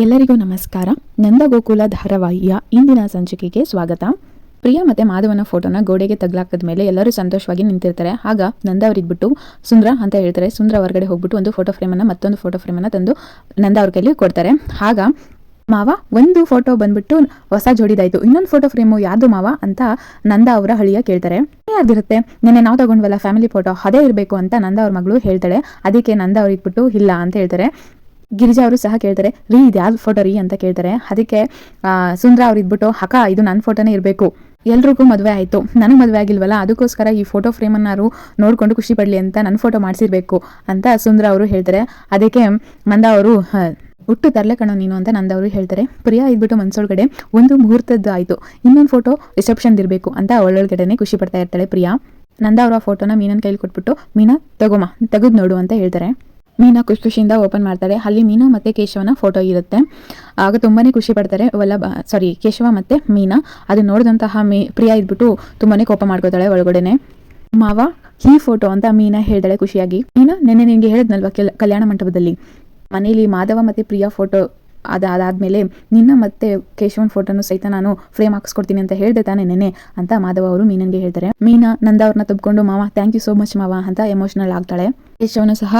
ಎಲ್ಲರಿಗೂ ನಮಸ್ಕಾರ. ನಂದ ಗೋಕುಲ ಧಾರಾವಾಹಿಯ ಇಂದಿನ ಸಂಚಿಕೆಗೆ ಸ್ವಾಗತ. ಪ್ರಿಯಾ ಮತ್ತು ಮಾಧವನ ಫೋಟೋನ ಗೋಡೆಗೆ ತಗ್ಲಾಕದ ಮೇಲೆ ಎಲ್ಲರೂ ಸಂತೋಷವಾಗಿ ನಿಂತಿರ್ತಾರೆ. ಆಗ ನಂದ ಅವ್ರಿದ್ಬಿಟ್ಟು ಸುಂದ್ರ ಅಂತ ಹೇಳ್ತಾರೆ. ಸುಂದ್ರ ಹೊರಗಡೆ ಹೋಗ್ಬಿಟ್ಟು ಒಂದು ಫೋಟೋ ಫ್ರೇಮನ್ನು ಮತ್ತೊಂದು ಫೋಟೋ ಫ್ರೇಮನ್ನು ತಂದು ನಂದ ಅವ್ರ ಕೈಲಿ ಕೊಡ್ತಾರೆ. ಆಗ ಮಾವ ಒಂದು ಫೋಟೋ ಬಂದ್ಬಿಟ್ಟು ಹೊಸ ಜೋಡಿದಾಯ್ತು, ಇನ್ನೊಂದು ಫೋಟೋ ಫ್ರೇಮು ಯಾವುದು ಮಾವ ಅಂತ ನಂದ ಅವರ ಹಳಿಯ ಕೇಳ್ತಾರೆ. ಯಾರ್ದಿರುತ್ತೆ, ನೆನ್ನೆ ನಾವು ತಗೊಂಡ್ವಲ್ಲ ಫ್ಯಾಮಿಲಿ ಫೋಟೋ ಅದೇ ಇರಬೇಕು ಅಂತ ನಂದ ಅವ್ರ ಮಗಳು ಹೇಳ್ತಾಳೆ. ಅದಕ್ಕೆ ನಂದ ಅವ್ರಿದ್ಬಿಟ್ಟು ಇಲ್ಲ ಅಂತ ಹೇಳ್ತಾರೆ. ಗಿರಿಜಾ ಅವರು ಸಹ ಕೇಳ್ತಾರೆ, ರೀ ಇದು ಯಾವ್ದು ಫೋಟೋ ರೀ ಅಂತ ಕೇಳ್ತಾರೆ. ಅದಕ್ಕೆ ಸುಂದ್ರ ಅವ್ರು ಇದ್ಬಿಟ್ಟು ಅಕ್ಕ ಇದು ನನ್ನ ಫೋಟೋನೇ ಇರಬೇಕು, ಎಲ್ರಿಗೂ ಮದುವೆ ಆಯಿತು, ನನಗೆ ಮದುವೆ ಆಗಿಲ್ವಲ್ಲ, ಅದಕ್ಕೋಸ್ಕರ ಈ ಫೋಟೋ ಫ್ರೇಮನ್ನಾರು ನೋಡಿಕೊಂಡು ಖುಷಿ ಪಡಲಿ ಅಂತ ನನ್ನ ಫೋಟೋ ಮಾಡಿಸಿರ್ಬೇಕು ಅಂತ ಸುಂದ್ರ ಅವರು ಹೇಳ್ತಾರೆ. ಅದಕ್ಕೆ ನಂದ ಅವರು ಹುಟ್ಟು ತರಲೆ ಕಣೋ ನೀನು ಅಂತ ನಂದ ಅವರು ಹೇಳ್ತಾರೆ. ಪ್ರಿಯಾ ಇದ್ಬಿಟ್ಟು ಮನ್ಸೊಳಗಡೆ ಒಂದು ಮುಹೂರ್ತದ್ದು ಆಯಿತು, ಇನ್ನೊಂದು ಫೋಟೋ ರಿಸೆಪ್ಷನ್ ಇರಬೇಕು ಅಂತ ಒಳ್ಳೊಳಗಡೆನೆ ಖುಷಿ ಪಡ್ತಾ ಇರ್ತಾಳೆ ಪ್ರಿಯಾ. ನಂದ ಅವರ ಫೋಟೋನ ಮೀನನ ಕೈಲಿ ಕೊಟ್ಬಿಟ್ಟು ಮೀನಾ ತಗೋಮ ತೆಗೆದು ನೋಡು ಅಂತ ಹೇಳ್ತಾರೆ. ಮೀನಾ ಖುಷಿಯಿಂದ ಓಪನ್ ಮಾಡ್ತಾರೆ. ಅಲ್ಲಿ ಮೀನಾ ಮತ್ತು ಕೇಶವನ ಫೋಟೋ ಇರುತ್ತೆ. ಆಗ ತುಂಬಾ ಖುಷಿ ಪಡ್ತಾರೆ ಕೇಶವ ಮತ್ತು ಮೀನಾ. ಅದು ನೋಡಿದಂತಹ ಪ್ರಿಯಾ ಇದ್ಬಿಟ್ಟು ತುಂಬಾ ಕೋಪ ಮಾಡ್ಕೋತಾಳೆ ಒಳಗಡೆನೆ. ಮಾವ ಈ ಫೋಟೋ ಅಂತ ಮೀನಾ ಹೇಳ್ತಾಳೆ ಖುಷಿಯಾಗಿ. ಮೀನಾ ನೆನ್ನೆ ನಿನಗೆ ಹೇಳಿದ್ನಲ್ವ ಕಲ್ಯಾಣ ಮಂಟಪದಲ್ಲಿ ಮನೇಲಿ ಮಾಧವ ಮತ್ತು ಪ್ರಿಯಾ ಫೋಟೋ ಅದಾದಮೇಲೆ ನಿನ್ನ ಮತ್ತು ಕೇಶವನ್ ಫೋಟೋನು ಸಹಿತ ನಾನು ಫ್ರೇಮ್ ಹಾಕಿಸ್ಕೊಡ್ತೀನಿ ಅಂತ ಹೇಳ್ದೆ ತಾನೆ ನೆನೆ ಅಂತ ಮಾಧವ ಅವರು ಮೀನನ್ಗೆ ಹೇಳ್ತಾರೆ. ಮೀನಾ ನಂದ ಅವ್ರನ್ನ ತಬ್ಕೊಂಡು ಮಾವ ಥ್ಯಾಂಕ್ ಯು ಸೋ ಮಚ್ ಮಾವ ಅಂತ ಎಮೋಷನಲ್ ಆಗ್ತಾಳೆ. ಕೇಶವನು ಸಹ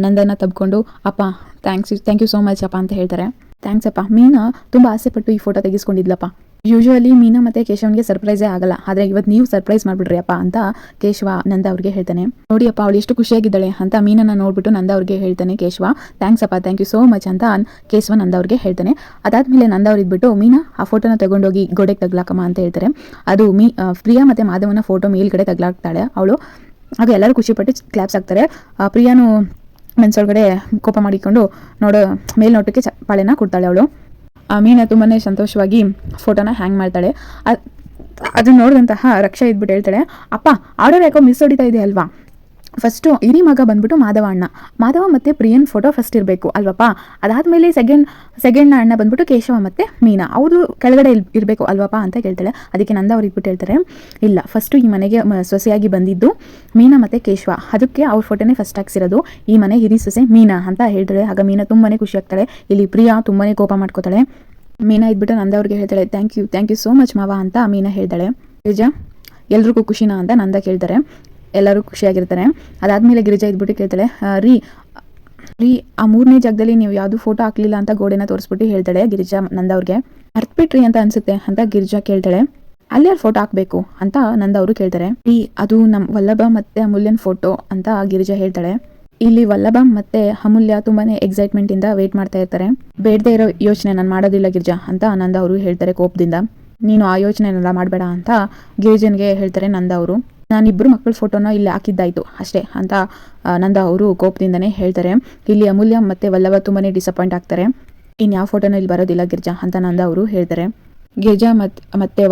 ನಂದನ್ನ ತಬ್ಕೊಂಡು ಅಪ್ಪ ಥ್ಯಾಂಕ್ ಯು ಸೋ ಮಚ್ ಅಪ್ಪ ಅಂತ ಹೇಳ್ತಾರೆ. ಥ್ಯಾಂಕ್ಸ್ ಅಪ್ಪ. ಮೀನಾ ತುಂಬ ಆಸೆ ಪಟ್ಟು ಈ ಫೋಟೋ ತೆಗೆಸ್ಕೊಂಡಿದ್ಲಪ್ಪ. ಯೂಶುವಲಿ ಮೀನಾ ಮತ್ತು ಕೇಶವನ್ಗೆ ಸರ್ಪ್ರೈಸೇ ಆಗಲ್ಲ, ಆದರೆ ಇವತ್ತು ನೀವು ಸರ್ಪ್ರೈಸ್ ಮಾಡಿಬಿಡ್ರಿ ಅಪ್ಪ ಅಂತ ಕೇಶವ ನಂದ ಅವ್ರಿಗೆ ಹೇಳ್ತಾನೆ. ನೋಡಿ ಅಪ್ಪ ಅವಳು ಎಷ್ಟು ಖುಷಿಯಾಗಿದ್ದಾಳೆ ಅಂತ ಮೀನನ್ನ ನೋಡ್ಬಿಟ್ಟು ನಂದ ಅವ್ರಿಗೆ ಹೇಳ್ತಾನೆ ಕೇಶವ. ಥ್ಯಾಂಕ್ಸ್ ಅಪ್ಪ, ಥ್ಯಾಂಕ್ ಯು ಸೋ ಮಚ್ ಅಂತ ಕೇಶವ ನಂದ ಅವ್ರಿಗೆ ಹೇಳ್ತಾನೆ. ಅದಾದ್ಮೇಲೆ ನಂದ ಅವ್ರು ಇದ್ಬಿಟ್ಟು ಮೀನಾ ಆ ಫೋಟೋನ ತಗೊಂಡೋಗಿ ಗೋಡೆಗೆ ತಗ್ಲಾಕಮ್ಮ ಅಂತ ಹೇಳ್ತಾರೆ. ಅದು ಪ್ರಿಯಾ ಮತ್ತು ಮಾಧವನ ಫೋಟೋ ಮೇಲ್ಗಡೆ ತಗ್ಲಾಕ್ತಾಳೆ ಅವಳು. ಆಗ ಎಲ್ಲರೂ ಖುಷಿಪಟ್ಟು ಕ್ಲಾಪ್ಸ್ ಆಗ್ತಾರೆ. ಪ್ರಿಯಾನು ಮನ್ಸೊಳಗಡೆ ಕೋಪ ಮಾಡಿಕೊಂಡು ಮೇಲ್ನೋಟಕ್ಕೆ ಪಾಳೆನ ಕೊಡ್ತಾಳೆ ಅವಳು. ಮೀನಾ ತುಂಬಾ ಸಂತೋಷವಾಗಿ ಫೋಟೋನ ಹ್ಯಾಂಗ್ ಮಾಡ್ತಾಳೆ. ಅದು ನೋಡಿದಂತಹ ರಕ್ಷಾ ಇದ್ಬಿಟ್ಟು ಹೇಳ್ತಾಳೆ, ಅಪ್ಪ ಆರ್ಡರ್ ಯಾಕೋ ಮಿಸ್ ಹೊಡಿತಾ ಇದೆ ಅಲ್ವಾ, ಫಸ್ಟು ಹಿರಿ ಮಗ ಬಂದ್ಬಿಟ್ಟು ಮಾಧವ ಅಣ್ಣ, ಮಾಧವ ಮತ್ತು ಪ್ರಿಯನ್ ಫೋಟೋ ಫಸ್ಟ್ ಇರಬೇಕು ಅಲ್ವಪ್ಪ, ಅದಾದಮೇಲೆ ಸೆಕೆಂಡ್ ಅಣ್ಣ ಬಂದ್ಬಿಟ್ಟು ಕೇಶವ ಮತ್ತು ಮೀನಾ ಅವರು ಕೆಳಗಡೆ ಇರಬೇಕು ಅಲ್ವಪ್ಪ ಅಂತ ಕೇಳ್ತಾಳೆ. ಅದಕ್ಕೆ ನಂದ ಅವ್ರು ಇಟ್ಬಿಟ್ಟು ಹೇಳ್ತಾರೆ, ಇಲ್ಲ ಫಸ್ಟು ಈ ಮನೆಗೆ ಸೊಸೆಯಾಗಿ ಬಂದಿದ್ದು ಮೀನಾ ಮತ್ತು ಕೇಶವ, ಅದಕ್ಕೆ ಅವ್ರ ಫೋಟೋನೇ ಫಸ್ಟ್ ಹಾಕ್ಸಿರೋದು, ಈ ಮನೆ ಹಿರಿ ಸೊಸೆ ಮೀನಾ ಅಂತ ಹೇಳ್ತಾಳೆ. ಆಗ ಮೀನಾ ತುಂಬಾ ಖುಷಿ ಆಗ್ತಾಳೆ. ಇಲ್ಲಿ ಪ್ರಿಯಾ ತುಂಬಾ ಕೋಪ ಮಾಡ್ಕೋತಾಳೆ. ಮೀನಾ ಇದ್ಬಿಟ್ಟು ನಂದ ಅವ್ರಿಗೆ ಹೇಳ್ತಾಳೆ, ಥ್ಯಾಂಕ್ ಯು ಸೋ ಮಚ್ ಮಾವ ಅಂತ ಮೀನಾ ಹೇಳ್ತಾಳೆ. ನಿಜ ಎಲ್ರಿಗೂ ಖುಷಿನಾ ಅಂತ ನಂದ ಕೇಳ್ತಾರೆ. ಎಲ್ಲರೂ ಖುಷಿಯಾಗಿರ್ತಾರೆ. ಅದಾದಮೇಲೆ ಗಿರಿಜಾ ಇದ್ಬಿಟ್ಟು ಕೇಳ್ತಾಳೆ, ರೀ ಆ 3ನೇ ಜಾಗದಲ್ಲಿ ನೀವು ಯಾವುದು ಫೋಟೋ ಹಾಕ್ಲಿಲ್ಲ ಅಂತ ಗೋಡೆನ ತೋರಿಸ್ಬಿಟ್ಟು ಹೇಳ್ತಾಳೆ ಗಿರಿಜಾ ನಂದ ಅವ್ರಿಗೆ. ಅರ್ತ್ಬಿಟ್ರಿ ಅಂತ ಅನ್ಸುತ್ತೆ ಅಂತ ಗಿರಿಜಾ ಕೇಳ್ತಾಳೆ. ಅಲ್ಲಿ ಯಾರು ಫೋಟೋ ಹಾಕಬೇಕು ಅಂತ ನಂದ ಅವರು ಕೇಳ್ತಾರೆ. ಅದು ನಮ್ಮ ವಲ್ಲಭ ಮತ್ತು ಅಮೂಲ್ಯನ ಫೋಟೋ ಅಂತ ಗಿರಿಜಾ ಹೇಳ್ತಾಳೆ. ಇಲ್ಲಿ ವಲ್ಲಭ ಮತ್ತು ಅಮೂಲ್ಯ ತುಂಬಾ ಎಕ್ಸೈಟ್ಮೆಂಟಿಂದ ವೆಯ್ಟ್ ಮಾಡ್ತಾ ಇರ್ತಾರೆ. ಬೇಡದೇ ಇರೋ ಯೋಚನೆ ನಾನು ಮಾಡೋದಿಲ್ಲ ಗಿರಿಜಾ ಅಂತ ನಂದ ಅವರು ಹೇಳ್ತಾರೆ ಕೋಪದಿಂದ. ನೀನು ಆ ಯೋಚನೆನೆಲ್ಲ ಮಾಡಬೇಡ ಅಂತ ಗಿರಿಜನ್ಗೆ ಹೇಳ್ತಾರೆ ನಂದ ಅವರು. ನಾನಿಬ್ಬರು ಮಕ್ಕಳ ಫೋಟೋನ ಇಲ್ಲಿ ಹಾಕಿದ್ದಾಯ್ತು ಅಷ್ಟೇ ಅಂತ ನಂದ ಅವರು ಕೋಪದಿಂದನೇ ಹೇಳ್ತಾರೆ. ಇಲ್ಲಿ ಅಮೂಲ್ಯ ಮತ್ತು ವಲ್ಲಭ ತುಂಬಾ ಡಿಸಪಾಯಿಂಟ್ ಆಗ್ತಾರೆ. ಇನ್ಯಾವ ಫೋಟೋನ ಇಲ್ಲಿ ಬರೋದಿಲ್ಲ ಗಿರಿಜಾ ಅಂತ ನಂದ ಅವರು ಹೇಳ್ತಾರೆ. ಗಿರಿಜಾ ಮತ್ತೆ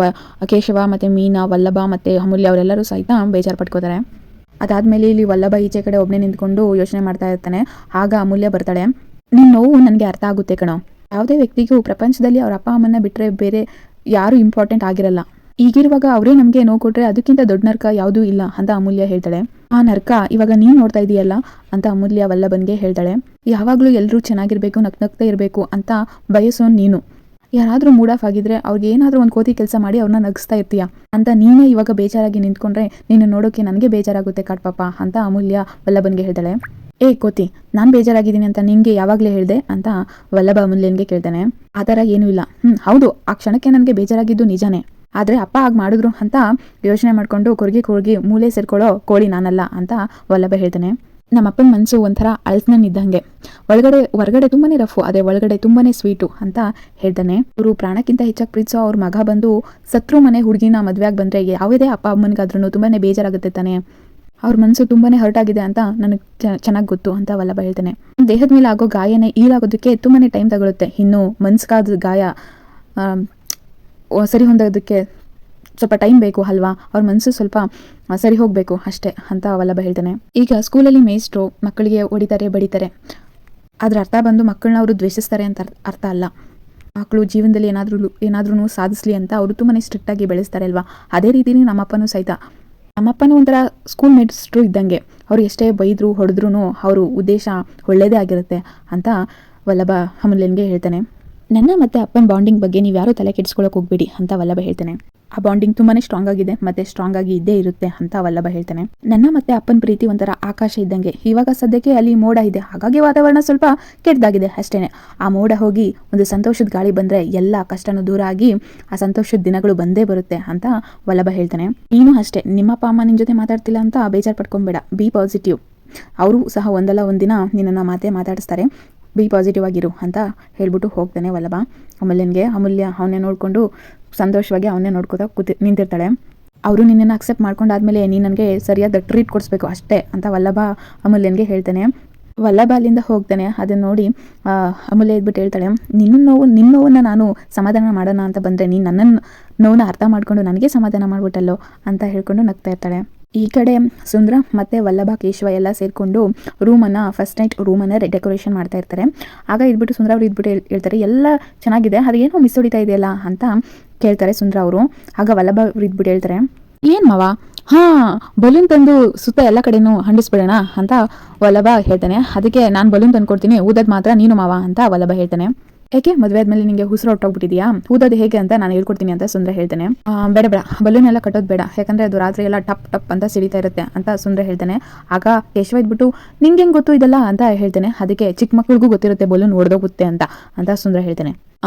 ಕೇಶವ ಮತ್ತು ಮೀನಾ, ವಲ್ಲಭ ಮತ್ತು ಅಮೂಲ್ಯ ಅವರೆಲ್ಲರೂ ಸಹಿತ ಬೇಜಾರು ಪಟ್ಕೋತಾರೆ. ಅದಾದಮೇಲೆ ಇಲ್ಲಿ ವಲ್ಲಭ ಈಚೆ ಕಡೆ ಒಬ್ಬನೇ ನಿಂತ್ಕೊಂಡು ಯೋಚನೆ ಮಾಡ್ತಾ ಇರ್ತಾನೆ. ಆಗ ಅಮೂಲ್ಯ ಬರ್ತಾಳೆ. ನಿನ್ನ ನೋವು ನನಗೆ ಅರ್ಥ ಆಗುತ್ತೆ ಕಣೋ, ಯಾವುದೇ ವ್ಯಕ್ತಿಗೂ ಪ್ರಪಂಚದಲ್ಲಿ ಅವ್ರ ಅಪ್ಪ ಅಮ್ಮನ ಬಿಟ್ಟರೆ ಬೇರೆ ಯಾರು ಇಂಪಾರ್ಟೆಂಟ್ ಆಗಿರಲ್ಲ. ಈಗಿರುವಾಗ ಅವರೇ ನಮಗೆ ನೋವು ಕೊಟ್ಟರೆ ಅದಕ್ಕಿಂತ ದೊಡ್ಡ ನರ್ಕ ಯಾವುದೂ ಇಲ್ಲ ಅಂತ ಅಮೂಲ್ಯ ಹೇಳ್ತಾಳೆ. ಆ ನರ್ಕ ಇವಾಗ ನೀನು ನೋಡ್ತಾ ಇದೀಯಲ್ಲ ಅಂತ ಅಮೂಲ್ಯ ವಲ್ಲಭನ್ಗೆ ಹೇಳ್ತಾಳೆ. ಯಾವಾಗಲೂ ಎಲ್ಲರೂ ಚೆನ್ನಾಗಿರ್ಬೇಕು, ನಗ್ನಗ್ತಾ ಇರಬೇಕು ಅಂತ ಬಯಸೋನು ನೀನು. ಯಾರಾದರೂ ಮೂಡ್ ಆಫ್ ಆಗಿದ್ರೆ ಅವ್ರಿಗೆ ಏನಾದರೂ ಒಂದು ಕೋತಿ ಕೆಲಸ ಮಾಡಿ ಅವ್ರನ್ನ ನಗಿಸ್ತಾ ಇರ್ತೀಯ ಅಂತ ನೀನೇ ಇವಾಗ ಬೇಜಾರಾಗಿ ನಿಂತ್ಕೊಂಡ್ರೆ ನಿನ್ನ ನೋಡೋಕೆ ನನಗೆ ಬೇಜಾರಾಗುತ್ತೆ ಕಾಟ್ಪಾಪ ಅಂತ ಅಮೂಲ್ಯ ವಲ್ಲಭನ್ಗೆ ಹೇಳ್ತಾಳೆ. ಏ ಕೋತಿ, ನಾನು ಬೇಜಾರಾಗಿದ್ದೀನಿ ಅಂತ ನಿನಗೆ ಯಾವಾಗಲೇ ಹೇಳಿದೆ ಅಂತ ವಲ್ಲಭ ಅಮೂಲ್ಯನ್ಗೆ ಕೇಳ್ತಾನೆ. ಆ ಥರ ಏನೂ ಇಲ್ಲ. ಹೌದು, ಆ ಕ್ಷಣಕ್ಕೆ ನನಗೆ ಬೇಜಾರಾಗಿದ್ದು ನಿಜಾನೇ, ಆದರೆ ಅಪ್ಪ ಹಾಗೆ ಮಾಡಿದ್ರು ಅಂತ ಯೋಚನೆ ಮಾಡಿಕೊಂಡು ಕೊರ್ಗಿ ಮೂಲೆ ಸೇರ್ಕೊಳ್ಳೋ ಕೋಳಿ ನಾನಲ್ಲ ಅಂತ ವಲ್ಲಭ ಹೇಳ್ತಾನೆ. ನಮ್ಮಪ್ಪನ ಮನಸ್ಸು ಒಂಥರ ಅಳ್ಸ್ನನ್ನಿದ್ದಂಗೆ, ಹೊರಗಡೆ ತುಂಬಾ ರಫು, ಅದೇ ಒಳಗಡೆ ತುಂಬಾ ಸ್ವೀಟು ಅಂತ ಹೇಳ್ತಾನೆ. ಇವರು ಪ್ರಾಣಕ್ಕಿಂತ ಹೆಚ್ಚಾಗಿ ಪ್ರೀತಿಸೋ ಅವ್ರ ಮಗ ಬಂದು ಸತ್ರು ಮನೆ ಹುಡುಗಿನ ಮದುವೆಯಾಗಿ ಬಂದರೆ ಯಾವುದೇ ಅಪ್ಪ ಅಮ್ಮನಿಗಾದ್ರೂ ತುಂಬಾ ಬೇಜಾರಾಗುತ್ತೆ ತಾನೆ. ಅವ್ರ ಮನಸ್ಸು ತುಂಬಾ ಹರ್ಟ್ ಆಗಿದೆ ಅಂತ ನನಗೆ ಚೆನ್ನಾಗಿ ಗೊತ್ತು ಅಂತ ವಲ್ಲಭ ಹೇಳ್ತಾನೆ. ದೇಹದ ಮೇಲೆ ಆಗೋ ಗಾಯನೇ ಈಲಾಗೋದಕ್ಕೆ ತುಂಬಾ ಟೈಮ್ ತಗೊಳುತ್ತೆ, ಇನ್ನು ಮನ್ಸ್ಗಾದ ಗಾಯ ಸರಿ ಹೊಂದೋದಕ್ಕೆ ಸ್ವಲ್ಪ ಟೈಮ್ ಬೇಕು ಅಲ್ವಾ, ಅವ್ರ ಮನಸ್ಸು ಸ್ವಲ್ಪ ಸರಿ ಹೋಗಬೇಕು ಅಷ್ಟೇ ಅಂತ ವಲ್ಲಭ ಹೇಳ್ತಾನೆ. ಈಗ ಸ್ಕೂಲಲ್ಲಿ ಮೇಸ್ಟ್ರು ಮಕ್ಕಳಿಗೆ ಹೊಡಿತಾರೆ ಬಡಿತಾರೆ, ಅದ್ರ ಅರ್ಥ ಬಂದು ಮಕ್ಕಳನ್ನ ಅವರು ದ್ವೇಷಿಸ್ತಾರೆ ಅಂತ ಅರ್ಥ ಅಲ್ಲ. ಮಕ್ಕಳು ಜೀವನದಲ್ಲಿ ಏನಾದ್ರೂ ಸಾಧಿಸ್ಲಿ ಅಂತ ಅವರು ತುಂಬಾ ಸ್ಟ್ರಿಕ್ಟಾಗಿ ಬೆಳೆಸ್ತಾರೆ ಅಲ್ವಾ. ಅದೇ ರೀತಿನೇ ನಮ್ಮಪ್ಪನೂ ಸಹಿತ, ನಮ್ಮಪ್ಪನೂ ಒಂಥರ ಸ್ಕೂಲ್ ಮೇಟ್ಸ್ಟ್ರು ಇದ್ದಂಗೆ, ಅವ್ರು ಎಷ್ಟೇ ಬೈದ್ರು ಹೊಡೆದ್ರೂ ಅವರು ಉದ್ದೇಶ ಒಳ್ಳೇದೇ ಆಗಿರುತ್ತೆ ಅಂತ ವಲ್ಲಭ ಅಮೂಲ್ಯನ್ಗೆ ಹೇಳ್ತಾನೆ. ನನ್ನ ಮತ್ತು ಅಪ್ಪನ ಬಾಂಡಿಂಗ್ ಬಗ್ಗೆ ನೀವು ಯಾರೂ ತಲೆ ಕೆಡಿಸ್ಕೊಳ್ಳೋಕೆ ಹೋಗ್ಬೇಡಿ ಅಂತ ವಲ್ಲಭ ಹೇಳ್ತಾನೆ. ಆ ಬಾಂಡಿಂಗ್ ತುಂಬಾ ಸ್ಟ್ರಾಂಗ್ ಆಗಿದೆ ಮತ್ತು ಸ್ಟ್ರಾಂಗ್ ಆಗಿ ಇದ್ದೇ ಇರುತ್ತೆ ಅಂತ ವಲ್ಲಭ ಹೇಳ್ತಾನೆ. ನನ್ನ ಮತ್ತು ಅಪ್ಪನ ಪ್ರೀತಿ ಒಂಥರ ಆಕಾಶ ಇದ್ದಂಗೆ. ಇವಾಗ ಸದ್ಯಕ್ಕೆ ಅಲ್ಲಿ ಮೋಡ ಇದೆ, ಹಾಗಾಗಿ ವಾತಾವರಣ ಸ್ವಲ್ಪ ಕೆಟ್ಟದಾಗಿದೆ ಅಷ್ಟೇ. ಆ ಮೋಡ ಹೋಗಿ ಒಂದು ಸಂತೋಷದ ಗಾಳಿ ಬಂದರೆ ಎಲ್ಲ ಕಷ್ಟನೂ ದೂರ ಆಗಿ ಆ ಸಂತೋಷದ ದಿನಗಳು ಬಂದೇ ಬರುತ್ತೆ ಅಂತ ವಲ್ಲಭ ಹೇಳ್ತಾನೆ. ನೀನು ಅಷ್ಟೇ, ನಿಮ್ಮಪ್ಪ ಅಮ್ಮ ನಿನ್ನ ಜೊತೆ ಮಾತಾಡ್ತಿಲ್ಲ ಅಂತ ಬೇಜಾರು ಪಡ್ಕೊಬೇಡ, ಬಿ ಪಾಸಿಟಿವ್. ಅವರು ಸಹ ಒಂದಲ್ಲ ಒಂದಿನ ನಿನ್ನನ್ನು ಮಾತಾಡಿಸ್ತಾರೆ, ಬಿ ಪಾಸಿಟಿವ್ ಆಗಿರು ಅಂತ ಹೇಳ್ಬಿಟ್ಟು ಹೋಗ್ತಾನೆ ವಲ್ಲಭ. ಅಮೂಲ್ಯ ಅವನ್ನೇ ನೋಡಿಕೊಂಡು ಸಂತೋಷವಾಗಿ ಅವನ್ನೇ ನೋಡ್ಕೋತಾ ನಿಂತಿರ್ತಾಳೆ. ಅವರು ನಿನ್ನನ್ನು ಅಕ್ಸೆಪ್ಟ್ ಮಾಡ್ಕೊಂಡಾದ್ಮೇಲೆ ನೀನು ನನಗೆ ಸರಿಯಾದ ಟ್ರೀಟ್ ಕೊಡಿಸ್ಬೇಕು ಅಷ್ಟೇ ಅಂತ ವಲ್ಲಭ ಅಮೂಲ್ಯನಿಗೆ ಹೇಳ್ತಾನೆ. ವಲ್ಲಭ ಅಲ್ಲಿಂದ ಹೋಗ್ತಾನೆ. ಅದನ್ನು ನೋಡಿ ಅಮೂಲ್ಯ ಇದ್ಬಿಟ್ಟು ಹೇಳ್ತಾಳೆ, ನಿನ್ನ ನೋವನ್ನು ನಾನು ಸಮಾಧಾನ ಮಾಡೋಣ ಅಂತ ಬಂದರೆ ನೀನು ನನ್ನ ನೋವನ್ನು ಅರ್ಥ ಮಾಡ್ಕೊಂಡು ನನಗೆ ಸಮಾಧಾನ ಮಾಡ್ಬಿಟ್ಟಲ್ಲೋ ಅಂತ ಹೇಳ್ಕೊಂಡು ನಗ್ತಾ ಇರ್ತಾಳೆ. ಈ ಕಡೆ ಸುಂದ್ರ ಮತ್ತು ವಲ್ಲಭ ಕೇಶವ ಎಲ್ಲ ಸೇರಿಕೊಂಡು ಫಸ್ಟ್ ನೈಟ್ ರೂಮನ್ನು ಡೆಕೋರೇಷನ್ ಮಾಡ್ತಾ ಇರ್ತಾರೆ. ಆಗ ಇದ್ಬಿಟ್ಟು ಸುಂದ್ರ ಅವರು ಇದ್ಬಿಟ್ಟು ಹೇಳ್ತಾರೆ, ಎಲ್ಲ ಚೆನ್ನಾಗಿದೆ, ಅದು ಏನೋ ಮಿಸ್ ಹೊಡಿತಾ ಇದೆಯಲ್ಲ ಅಂತ ಕೇಳ್ತಾರೆ ಸುಂದ್ರ ಅವರು. ಆಗ ವಲ್ಲಭ ಅವರು ಇದ್ಬಿಟ್ಟು ಹೇಳ್ತಾರೆ, ಏನು ಮಾವ, ಬಲೂನ್ ತಂದು ಸುತ್ತ ಎಲ್ಲ ಕಡೆನೂ ಹಂಡಿಸ್ಬಿಡೋಣ ಅಂತ ವಲ್ಲಭ ಹೇಳ್ತಾನೆ. ಅದಕ್ಕೆ ನಾನು ಬಲೂನ್ ತಂದು ಕೊಡ್ತೀನಿ, ಊದದ್ ಮಾತ್ರ ನೀನು ಮಾವ ಅಂತ ವಲ್ಲಭ ಹೇಳ್ತಾನೆ. ಯಾಕೆ ಮದುವೆ ಆದ್ಮೇಲೆ ನಿಮಗೆ ಉಸಿರು ಹೊಟ್ಟೋಗ್ಬಿಟ್ಟಿದ್ಯಾ, ಊದೋದು ಹೇಗೆ ಅಂತ ನಾನು ಹೇಳ್ಕೊಡ್ತೀನಿ ಅಂತ ಸುಂದ್ರ ಹೇಳ್ತಾನೆ. ಬೇಡ ಬಲೂನ್ ಎಲ್ಲ ಕಟ್ಟೋದು ಬೇಡ, ಯಾಕಂದ್ರೆ ಅದು ರಾತ್ರಿ ಎಲ್ಲ ಟಪ್ ಟಪ್ ಅಂತ ಸಿಡಿತಾ ಇರುತ್ತೆ ಅಂತ ಸುಂದ್ರ ಹೇಳ್ತಾನೆ. ಆಗ ಕೇಶವ ಇದ್ಬಿಟ್ಟು ನಿಂಗೆ ಹೆಂಗೆ ಗೊತ್ತು ಇದೆಲ್ಲ ಅಂತ ಹೇಳ್ತಾನೆ. ಅದಕ್ಕೆ ಚಿಕ್ಕ ಮಕ್ಳಿಗೂ ಗೊತ್ತಿರುತ್ತೆ ಬಲೂನ್ ಹೊಡೆದೋಗುತ್ತೆ ಅಂತ ಸುಂದ್ರ ಹೇಳ್ತಾನೆ.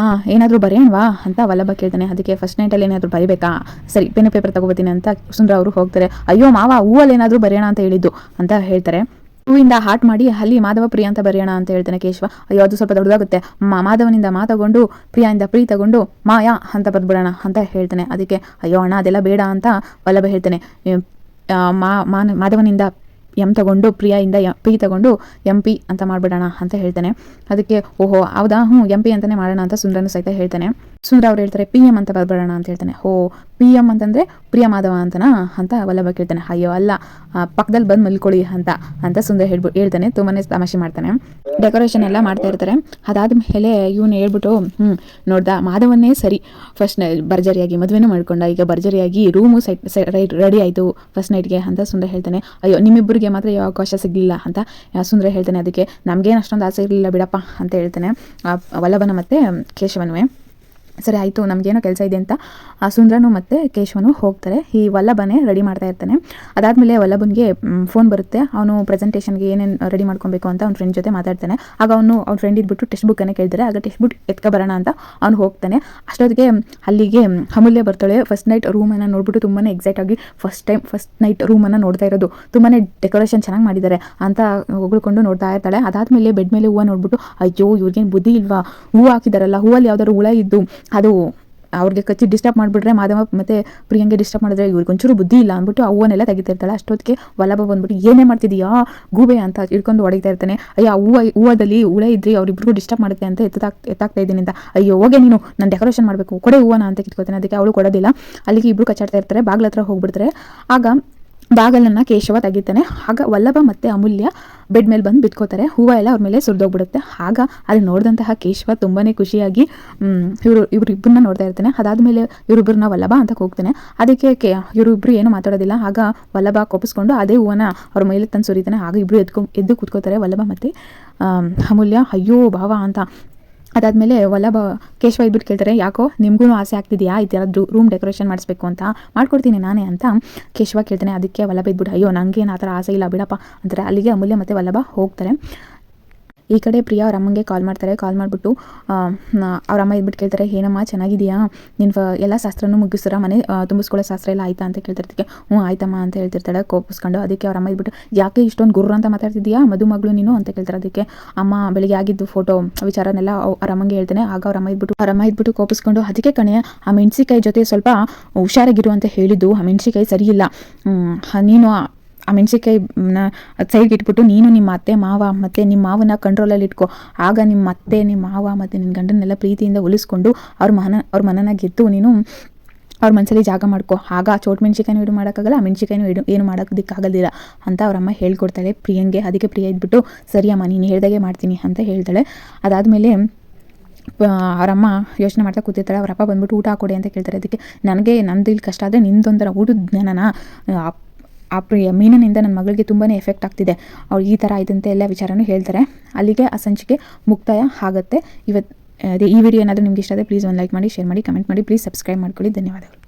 ಏನಾದರೂ ಬರೆಯೋಣವಾ ಅಂತ ವಲ್ಲಭ ಕೇಳ್ತಾನೆ. ಅದಕ್ಕೆ ಫಸ್ಟ್ ನೈಟಲ್ಲಿ ಏನಾದರೂ ಬರೀಬೇಕಾ, ಸರಿ ಪೆನ್ ಪೇಪರ್ ತಗೋಬತ್ತೀನಿ ಅಂತ ಸುಂದ್ರ ಅವರು ಹೋಗ್ತಾರೆ. ಅಯ್ಯೋ ಮಾವ, ಹೂವಲ್ಲಿ ಏನಾದರೂ ಬರೆಯೋಣ ಅಂತ ಹೇಳಿದ್ದು ಅಂತ ಹೇಳ್ತಾರೆ. ಹೂವಿಂದ ಹಾಟ್ ಮಾಡಿ ಅಲ್ಲಿ ಮಾಧವ ಪ್ರಿಯ ಅಂತ ಬರೆಯೋಣ ಅಂತ ಹೇಳ್ತಾನೆ ಕೇಶವ. ಅಯ್ಯೋ ಅದು ಸ್ವಲ್ಪ ದೊಡ್ಡದಾಗುತ್ತೆ, ಮಾಧವನಿಂದ ಮಾ ತಗೊಂಡು ಪ್ರಿಯಿಂದ ಪ್ರೀ ತಗೊಂಡು ಮಾಯಾ ಅಂತ ಬರ್ಬಿಡೋಣ ಅಂತ ಹೇಳ್ತಾನೆ. ಅದಕ್ಕೆ ಅಯ್ಯೋ ಅಣ್ಣ ಅದೆಲ್ಲ ಬೇಡ ಅಂತ ವಲ್ಲಭ ಹೇಳ್ತಾನೆ. ಮಾಧವನಿಂದ ಎಂ ತಗೊಂಡು ಪ್ರಿಯಿಂದ ಪಿ ತಗೊಂಡು MP ಅಂತ ಮಾಡಿಬಿಡೋಣ ಅಂತ ಹೇಳ್ತಾನೆ. ಅದಕ್ಕೆ ಓಹೋ ಹೌದಾ, MP ಅಂತಲೇ ಮಾಡೋಣ ಅಂತ ಸುಂದ್ರನು ಸಹಿತ ಹೇಳ್ತಾನೆ. ಸುಂದ್ರ ಅವ್ರು ಹೇಳ್ತಾರೆ PM ಅಂತ ಬರ್ಬಿಡೋಣ ಅಂತ ಹೇಳ್ತಾನೆ. PM ಅಂತಂದರೆ ಪ್ರಿಯ ಮಾಧವ ಅಂತನಾ ಅಂತ ವಲ್ಲಭ ಕೇಳ್ತಾನೆ. ಅಯ್ಯೋ ಅಲ್ಲ, ಪಕ್ಕದಲ್ಲಿ ಬಂದು ಮಲ್ಕೊಳ್ಳಿ ಅಂತ ಸುಂದರ ಹೇಳ್ತಾನೆ. ತುಂಬಾ ತಮಾಷೆ ಮಾಡ್ತಾನೆ. ಡೆಕೋರೇಷನ್ ಎಲ್ಲ ಮಾಡ್ತಾ ಇರ್ತಾರೆ. ಅದಾದ್ಮೇಲೆ ಇವನು ಹೇಳ್ಬಿಟ್ಟು ನೋಡ್ದ ಮಾಧವನ್ನೇ ಸರಿ ಫಸ್ಟ್ ಭರ್ಜರಿಯಾಗಿ ಮದುವೆನೂ ಮಾಡ್ಕೊಂಡ, ಈಗ ಭರ್ಜರಿಯಾಗಿ ರೂಮು ರೆಡಿ ಆಯಿತು ಫಸ್ಟ್ ನೈಟ್ಗೆ ಅಂತ ಸುಂದರ ಹೇಳ್ತಾನೆ. ಅಯ್ಯೋ ನಿಮ್ಮಿಬ್ಬರಿಗೆ ಮಾತ್ರ ಯಾವ ಅವಕಾಶ ಸಿಗಲಿಲ್ಲ ಅಂತ ಸುಂದರ ಹೇಳ್ತಾನೆ. ಅದಕ್ಕೆ ನಮಗೇನು ಅಷ್ಟೊಂದು ಆಸೆ ಇರಲಿಲ್ಲ ಬಿಡಪ್ಪ ಅಂತ ಹೇಳ್ತಾನೆ ವಲ್ಲಭನ ಮತ್ತು ಕೇಶವನುವೆ. ಸರಿ ಆಯಿತು, ನಮಗೇನೋ ಕೆಲಸ ಇದೆ ಅಂತ ಸುಂದ್ರನು ಮತ್ತು ಕೇಶವನು ಹೋಗ್ತಾರೆ. ಈ ವಲ್ಲಭನೇ ರೆಡಿ ಮಾಡ್ತಾ ಇರ್ತಾನೆ. ಅದಾದಮೇಲೆ ವಲ್ಲಭನಿಗೆ ಫೋನ್ ಬರುತ್ತೆ. ಅವನು ಪ್ರೆಸೆಂಟೇಷನ್ಗೆ ಏನೇನು ರೆಡಿ ಮಾಡ್ಕೊಬೇಕು ಅಂತ ಅವ್ನ ಫ್ರೆಂಡ್ ಜೊತೆ ಮಾತಾಡ್ತಾನೆ. ಆಗ ಅವ್ನ ಫ್ರೆಂಡ್ ಇದ್ಬಿಟ್ಟು ಟೆಕ್ಸ್ಟ್ ಬುಕ್ಕನ್ನೇ ಕೇಳ್ತಾರೆ. ಆಗ ಟೆಕ್ಸ್ಟ್ ಬುಕ್ ಬರೋಣ ಅಂತ ಅವ್ನು ಹೋಗ್ತಾನೆ. ಅಷ್ಟೊತ್ತಿಗೆ ಅಲ್ಲಿಗೆ ಅಮೂಲ್ಯ ಬರ್ತಾಳೆ. ಫಸ್ಟ್ ನೈಟ್ ರೂಮನ್ನು ನೋಡ್ಬಿಟ್ಟು ತುಂಬಾ ಎಕ್ಸೈಟ್ ಆಗಿ ಫಸ್ಟ್ ನೈಟ್ ರೂಮನ್ನು ನೋಡ್ತಾ ಇರೋದು. ತುಂಬಾ ಡೆಕೋರೇಷನ್ ಚೆನ್ನಾಗಿ ಮಾಡಿದ್ದಾರೆ ಅಂತ ಹೊಗಳ್ಕೊಂಡು ನೋಡ್ತಾ ಇರ್ತಾಳೆ. ಅದಾದಮೇಲೆ ಬೆಡ್ ಮೇಲೆ ಹೂವು ನೋಡ್ಬಿಟ್ಟು ಅಯ್ಯೋ ಇವ್ರಿಗೇನು ಬುದ್ಧಿ ಇಲ್ವಾ, ಹೂವು ಹಾಕಿದಾರಲ್ಲ, ಹೂವಲ್ಲಿ ಯಾವ್ದಾದ್ರು ಹುಳ ಇದ್ದು ಅದು ಅವ್ರಿಗೆ ಕಚ್ಚಿ ಡಿಸ್ಟರ್ಬ್ ಮಾಡಿಬಿಟ್ರೆ ಮಾಧವ ಮತ್ತು ಪ್ರಿಯಂಗೆ ಡಿಸ್ಟರ್ಬ್ ಮಾಡಿದ್ರೆ ಇವ್ರಿಗೊಂಚೂರು ಬುದ್ಧಿ ಇಲ್ಲ ಅಂದ್ಬಿಟ್ಟು ಆ ಹೂವನ್ನೆಲ್ಲ ತೆಗಿತಾ ಇರ್ತಾಳೆ. ಅಷ್ಟೊತ್ತಿಗೆ ವಲ್ಲಭ ಬಂದ್ಬಿಟ್ಟು ಏನೇ ಮಾಡ್ತಿದೀಯಾ ಗೂಬೆ ಅಂತ ಹಿಡ್ಕೊಂಡು ಹೊಡಿತಾ ಇರ್ತಾನೆ. ಅಯ್ಯೋ ಹೂವದಲ್ಲಿ ಹುಳ ಇದ್ರಿ ಅವ್ರಿಬ್ರಿಗೂ ಡಿಸ್ಟರ್ಬ್ ಮಾಡುತ್ತೆ ಅಂತ ಎತ್ತಾಗ್ತಾ ಇದ್ದೀನಿ ಅಂತ. ಅಯ್ಯೋ ಹೋಗೆ ನೀನು, ನಾನು ಡೆಕೋರೇಷನ್ ಮಾಡಬೇಕು, ಕೊಡೆ ಹೂವನ ಅಂತ ಕಿತ್ಕೋತಾನೆ. ಅದಕ್ಕೆ ಅವಳು ಕೊಡೋದಿಲ್ಲ. ಅಲ್ಲಿಗೆ ಇಬ್ರು ಕಚ್ಚಾಡ್ತಾ ಇರ್ತಾರೆ. ಬಾಗ್ಲ ಹತ್ರ ಹೋಗ್ಬಿಡ್ತಾರೆ. ಆಗ ಬಾಗಲನ್ನು ಕೇಶವ ತೆಗಿತಾನೆ. ಆಗ ವಲ್ಲಭ ಮತ್ತು ಅಮೂಲ್ಯ ಬೆಡ್ ಮೇಲೆ ಬಂದು ಬಿತ್ಕೋತಾರೆ. ಹೂವು ಎಲ್ಲ ಅವ್ರ ಮೇಲೆ ಸುರಿದೋಗ್ಬಿಡುತ್ತೆ. ಆಗ ಅಲ್ಲಿ ನೋಡಿದಂತಹ ಕೇಶವ ತುಂಬಾ ಖುಷಿಯಾಗಿ ಇವರಿಬ್ಬರನ್ನ ನೋಡ್ತಾ ಇರ್ತಾನೆ. ಅದಾದಮೇಲೆ ಇವರಿಬ್ಬರನ್ನ ವಲ್ಲಭ ಅಂತ ಹೋಗ್ತಾನೆ. ಅದಕ್ಕೆ ಇವರಿಬ್ಬರು ಏನು ಮಾತಾಡೋದಿಲ್ಲ. ಆಗ ವಲ್ಲಭ ಕೋಪಿಸ್ಕೊಂಡು ಅದೇ ಹೂವನ್ನ ಅವ್ರ ಮೇಲೆ ತಂದು ಸುರಿತಾನೆ. ಆಗ ಇಬ್ಬರು ಎದ್ದು ಕೂತ್ಕೋತಾರೆ ವಲ್ಲಭ ಮತ್ತು ಅಮೂಲ್ಯ. ಅಯ್ಯೋ ಭಾವ ಅಂತ. ಅದಾದಮೇಲೆ ವಲ್ಲಭ ಕೇಶವ ಇದ್ಬಿಟ್ಟು ಕೇಳ್ತಾರೆ, ಯಾಕೋ ನಿಮಗೂ ಆಸೆ ಆಗ್ತಿದೆಯಾ ಈ ಥರ ರೂಮ್ ಡೆಕೋರೇಷನ್ ಮಾಡಿಸ್ಬೇಕು ಅಂತ? ಮಾಡ್ಕೊಡ್ತೀನಿ ನಾನೇ ಅಂತ ಕೇಶವ ಕೇಳ್ತಾನೆ. ಅದಕ್ಕೆ ವಲ್ಲಭ ಇದ್ಬಿಟ್ಟು ಅಯ್ಯೋ ನನಗೇನು ಆ ಥರ ಆಸೆ ಇಲ್ಲ ಬಿಡಪ್ಪ ಅಂತಾರೆ. ಅಲ್ಲಿಗೆ ಅಮೂಲ್ಯ ಮತ್ತು ವಲ್ಲಭ ಹೋಗ್ತಾರೆ. ಈ ಕಡೆ ಪ್ರಿಯಾ ಅವ್ರ ಅಮ್ಮಂಗೆ ಕಾಲ್ ಮಾಡ್ತಾರೆ. ಕಾಲ್ ಮಾಡಿಬಿಟ್ಟು ಅವ್ರ ಅಮ್ಮ ಇದ್ಬಿಟ್ಟು ಕೇಳ್ತಾರೆ, ಏನಮ್ಮ ಚೆನ್ನಾಗಿದೆಯಾ, ನಿನ್ನ ಎಲ್ಲ ಶಾಸ್ತ್ರನೂ ಮುಗಿಸ್ತಾರ, ಮನೆ ತುಂಬಿಸ್ಕೊಳ್ಳೋ ಶಾಸ್ತ್ರ ಎಲ್ಲ ಆಯ್ತಾ ಅಂತ ಕೇಳ್ತಿರ್ತೀವಿ. ಆಯ್ತಮ್ಮ ಅಂತ ಹೇಳ್ತಿರ್ತಾಳೆ ಕೋಪಿಸ್ಕೊಂಡು. ಅದಕ್ಕೆ ಅವ್ರ ಅಮ್ಮ ಇದ್ಬಿಟ್ಟು ಯಾಕೆ ಇಷ್ಟೊಂದು ಗುರ್ರ ಅಂತ ಮಾತಾಡ್ತಿದ್ಯಾ, ಮದುಮಗಳು ನೀನು ಅಂತ ಕೇಳ್ತಾರೆ. ಅದಕ್ಕೆ ಅಮ್ಮ ಬೆಳಿಗ್ಗೆ ಆಗಿದ್ದು ಫೋಟೋ ವಿಚಾರನೆಲ್ಲ ಅವ್ರ ಅಮ್ಮಂಗೆ ಹೇಳ್ತಾನೆ. ಆಗ ಅವ್ರ ಅಮ್ಮ ಇದ್ಬಿಟ್ಟು ಕೋಪಿಸ್ಕೊಂಡು, ಅದಕ್ಕೆ ಕಣೆ ಆ ಮೆಣಸಿಕಾಯಿ ಜೊತೆ ಸ್ವಲ್ಪ ಹುಷಾರಾಗಿರು ಅಂತ ಹೇಳಿದ್ದು, ಆ ಮೆಣಸಿಕಾಯಿ ಸರಿ ಇಲ್ಲ, ನೀನು ಆ ಮೆಣಸಿಕಾಯಿನ ಸೈಡ್ಗೆ ಇಟ್ಬಿಟ್ಟು ನೀನು ನಿಮ್ಮ ಅತ್ತೆ ಮಾವ ಮತ್ತು ನಿಮ್ಮ ಮಾವನ ಕಂಟ್ರೋಲಲ್ಲಿ ಇಟ್ಕೊ. ಆಗ ನಿಮ್ಮ ಅತ್ತೆ ನಿಮ್ಮ ಮಾವ ಮತ್ತು ನಿನ್ನ ಗಂಡನ್ನೆಲ್ಲ ಪ್ರೀತಿಯಿಂದ ಉಳಿಸ್ಕೊಂಡು ಅವ್ರ ಮನನ ಗೆದ್ದು ನೀನು ಅವ್ರ ಮನಸ್ಸಲ್ಲಿ ಜಾಗ ಮಾಡ್ಕೊ. ಆಗ ಚೋಟ್ ಮೆಣಸಿಕಾಯಿನೂ ಇಡು ಮಾಡೋಕ್ಕಾಗಲ್ಲ, ಆ ಮೆಣಸಿಕಾಯಿನೂ ಏನು ಮಾಡೋದಕ್ಕಾಗೋದಿಲ್ಲ ಅಂತ ಅವ್ರಮ್ಮ ಹೇಳ್ಕೊಡ್ತಾಳೆ ಪ್ರಿಯಂಗೆ. ಅದಕ್ಕೆ ಪ್ರಿಯ ಇದ್ಬಿಟ್ಟು ಸರಿ ಅಮ್ಮ ನೀನು ಹೇಳ್ದಾಗೆ ಮಾಡ್ತೀನಿ ಅಂತ ಹೇಳ್ತಾಳೆ. ಅದಾದಮೇಲೆ ಅವರಮ್ಮ ಯೋಚನೆ ಮಾಡ್ತಾ ಕೂತಿರ್ತಾಳೆ. ಅವರಪ್ಪ ಬಂದ್ಬಿಟ್ಟು ಊಟ ಹಾಕೊಡಿ ಅಂತ ಕೇಳ್ತಾರೆ. ಅದಕ್ಕೆ ನನಗೆ ನಂದು ಇಲ್ಲಿ ಕಷ್ಟ ಆದರೆ ನಿಂದೊಂಥರ ಊಟದ ಜ್ಞಾನನ ಆ ಮೀನಿನಿಂದ ನನ್ನ ಮಗಳಿಗೆ ತುಂಬಾ ಎಫೆಕ್ಟ್ ಆಗ್ತಿದೆ, ಅವ್ರು ಈ ಥರ ಆಯ್ತಂತೆ ಎಲ್ಲ ವಿಚಾರನೂ ಹೇಳ್ತಾರೆ. ಅಲ್ಲಿಗೆ ಆ ಸಂಚಿಕೆ ಮುಕ್ತಾಯ ಆಗುತ್ತೆ. ಅದೇ ಈ ವಿಡಿಯೋ ಏನಾದರೂ ನಿಮ್ಗೆ ಇಷ್ಟ ಆದರೆ ಪ್ಲೀಸ್ ಒಂದು ಲೈಕ್ ಮಾಡಿ, ಶೇರ್ ಮಾಡಿ, ಕಮೆಂಟ್ ಮಾಡಿ, ಪ್ಲೀಸ್ ಸಬ್ಸ್ಕ್ರೈಬ್ ಮಾಡ್ಕೊಳ್ಳಿ. ಧನ್ಯವಾದಗಳು.